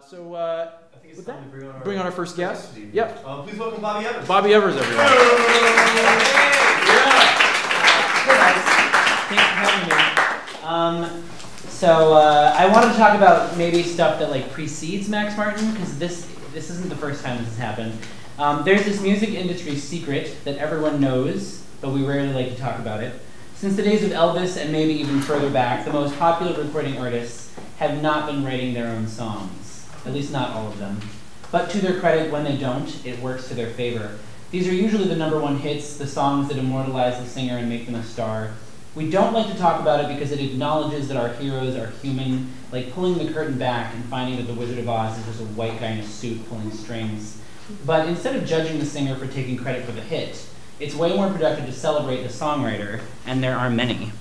I think it's time to bring on our first guest. Yep. Please welcome Bobby Evers. Bobby Evers, everyone. Hey guys, thanks for having me. I wanted to talk about maybe stuff that like precedes Max Martin, because this isn't the first time this has happened. There's this music industry secret that everyone knows, but we rarely like to talk about it. Since the days of Elvis and maybe even further back, the most popular recording artists have not been writing their own songs, at least not all of them. But to their credit, when they don't, it works to their favor. These are usually the #1 hits, the songs that immortalize the singer and make them a star. We don't like to talk about it because it acknowledges that our heroes are human, like pulling the curtain back and finding that the Wizard of Oz is just a white guy in a suit pulling strings. But instead of judging the singer for taking credit for the hit, it's way more productive to celebrate the songwriter, and there are many.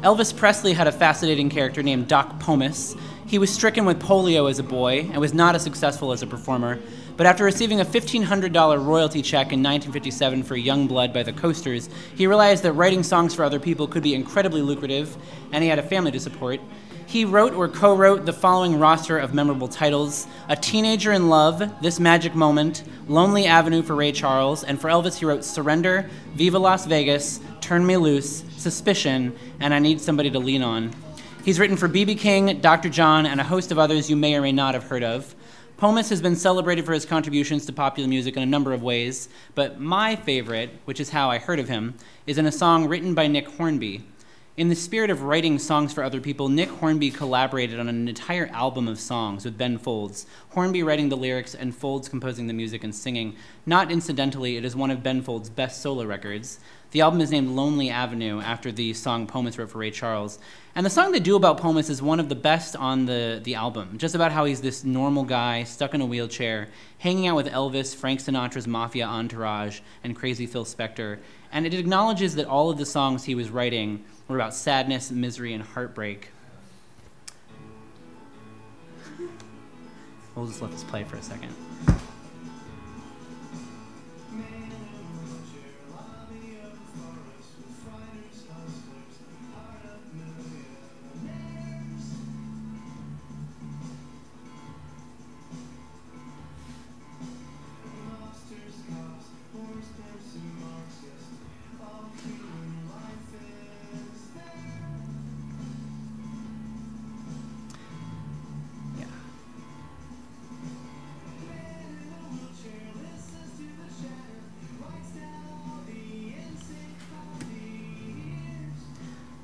Elvis Presley had a fascinating character named Doc Pomus. He was stricken with polio as a boy and was not as successful as a performer, but after receiving a $1,500 royalty check in 1957 for Young Blood by the Coasters, he realized that writing songs for other people could be incredibly lucrative, and he had a family to support. He wrote or co-wrote the following roster of memorable titles: A Teenager in Love, This Magic Moment, Lonely Avenue for Ray Charles, and for Elvis he wrote Surrender, Viva Las Vegas, Turn Me Loose, Suspicion, and I Need Somebody to Lean On. He's written for B.B. King, Dr. John, and a host of others you may or may not have heard of. Pomus has been celebrated for his contributions to popular music in a number of ways, but my favorite, which is how I heard of him, is in a song written by Nick Hornby. In the spirit of writing songs for other people, Nick Hornby collaborated on an entire album of songs with Ben Folds, Hornby writing the lyrics and Folds composing the music and singing. Not incidentally, it is one of Ben Folds' best solo records. The album is named Lonely Avenue after the song Pomus wrote for Ray Charles. And the song they do about Pomus is one of the best on the album, just about how he's this normal guy stuck in a wheelchair, hanging out with Elvis, Frank Sinatra's Mafia entourage, and Crazy Phil Spector. And it acknowledges that all of the songs he was writing were about sadness, misery, and heartbreak. We'll just let this play for a second.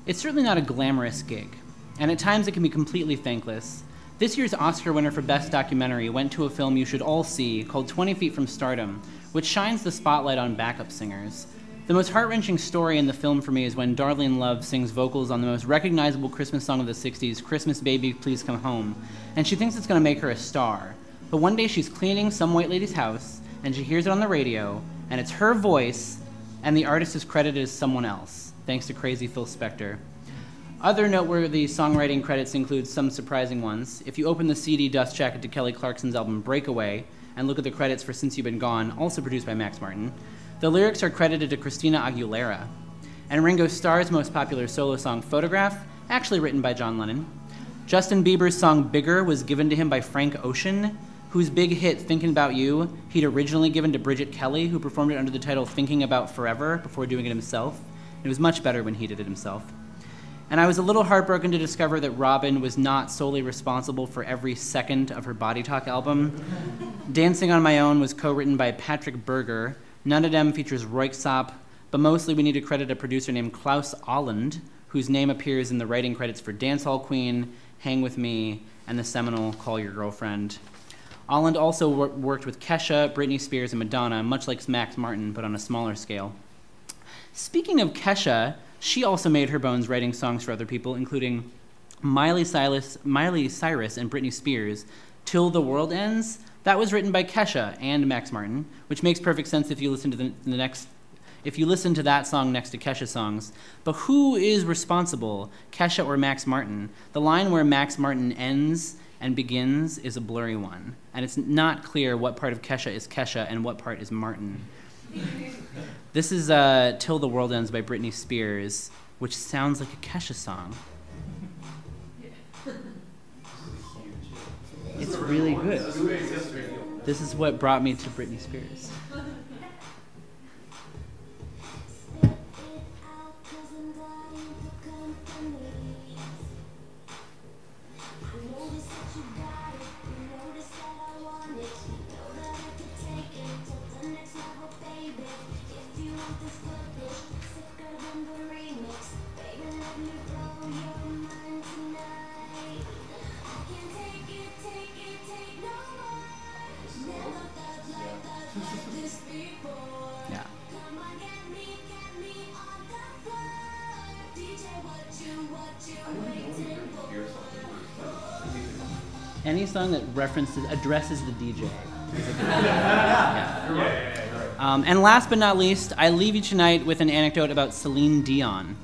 It's certainly not a glamorous gig, and at times it can be completely thankless. This year's Oscar winner for Best Documentary went to a film you should all see called 20 Feet from Stardom, which shines the spotlight on backup singers. The most heart-wrenching story in the film for me is when Darlene Love sings vocals on the most recognizable Christmas song of the 60s, Christmas Baby, Please Come Home, and she thinks it's going to make her a star. But one day she's cleaning some white lady's house, and she hears it on the radio, and it's her voice, and the artist is credited as someone else, thanks to Crazy Phil Spector. Other noteworthy songwriting credits include some surprising ones. If you open the CD dust jacket to Kelly Clarkson's album Breakaway and look at the credits for Since You've Been Gone, also produced by Max Martin, the lyrics are credited to Christina Aguilera. And Ringo Starr's most popular solo song, Photograph, actually written by John Lennon. Justin Bieber's song Bigger was given to him by Frank Ocean, whose big hit, Thinking About You, he'd originally given to Bridget Kelly, who performed it under the title Thinking About Forever before doing it himself. It was much better when he did it himself. And I was a little heartbroken to discover that Robin was not solely responsible for every second of her Body Talk album. Dancing on My Own was co-written by Patrick Berger. None of Them features Royksop, but mostly we need to credit a producer named Klaus Ahland, whose name appears in the writing credits for Dance Hall Queen, Hang With Me, and the seminal Call Your Girlfriend. Ahland also worked with Kesha, Britney Spears, and Madonna, much like Max Martin, but on a smaller scale. Speaking of Kesha, she also made her bones writing songs for other people, including Miley Cyrus and Britney Spears, Till the World Ends. That was written by Kesha and Max Martin, which makes perfect sense if you listen to if you listen to that song next to Kesha's songs. But who is responsible, Kesha or Max Martin? The line where Max Martin ends and begins is a blurry one, and it's not clear what part of Kesha is Kesha and what part is Martin. This is Till the World Ends by Britney Spears, which sounds like a Kesha song. It's really good. This is what brought me to Britney Spears. Yeah. Any song that addresses the DJ. Yeah. And last but not least, I leave you tonight with an anecdote about Celine Dion.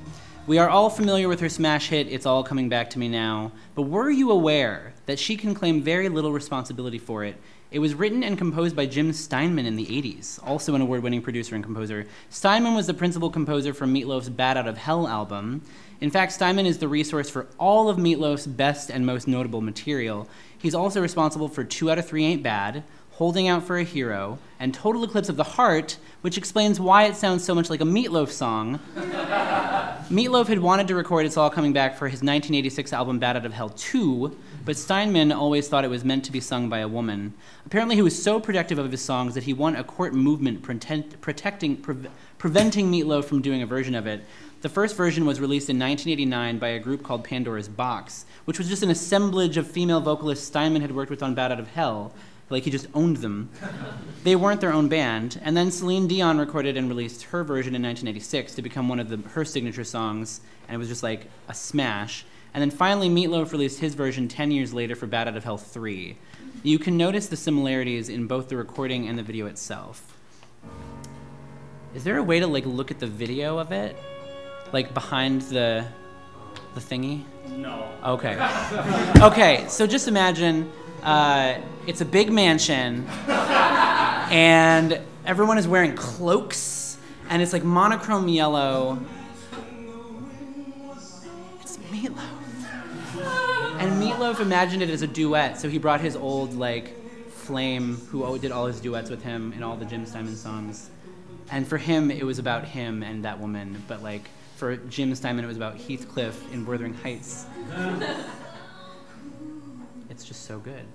We are all familiar with her smash hit, It's All Coming Back to Me Now, but were you aware that she can claim very little responsibility for it? It was written and composed by Jim Steinman in the 80s, also an award-winning producer and composer. Steinman was the principal composer for Meatloaf's Bat Out of Hell album. In fact, Steinman is the resource for all of Meatloaf's best and most notable material. He's also responsible for 2 Out of 3 Ain't Bad, Holding Out for a Hero, and Total Eclipse of the Heart, which explains why it sounds so much like a Meatloaf song. Meatloaf had wanted to record It's All Coming Back for his 1986 album Bat Out of Hell 2, but Steinman always thought it was meant to be sung by a woman. Apparently he was so protective of his songs that he won a court movement preventing Meatloaf from doing a version of it. The first version was released in 1989 by a group called Pandora's Box, which was just an assemblage of female vocalists Steinman had worked with on Bat Out of Hell. Like, he just owned them. They weren't their own band, and then Celine Dion recorded and released her version in 1986 to become one of her signature songs, and it was just like a smash. And then finally, Meatloaf released his version 10 years later for Bat Out of Hell 3. You can notice the similarities in both the recording and the video itself. Is there a way to like look at the video of it? Like behind the thingy? No. Okay. Okay, so just imagine it's a big mansion and everyone is wearing cloaks and it's like monochrome yellow. It's Meatloaf. And Meatloaf imagined it as a duet, so he brought his old like flame who did all his duets with him in all the Jim Steinman songs. And for him, it was about him and that woman, but like for Jim Steinman, it was about Heathcliff in Wuthering Heights. It's just so good.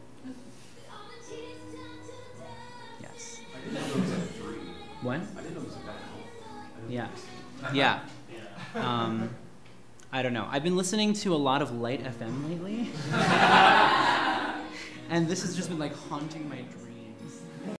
Yes. I didn't know it was at 3. What? I didn't know it was at that. Yeah. Yeah. I don't know. I've been listening to a lot of Light FM lately. And this has just been like haunting my dreams.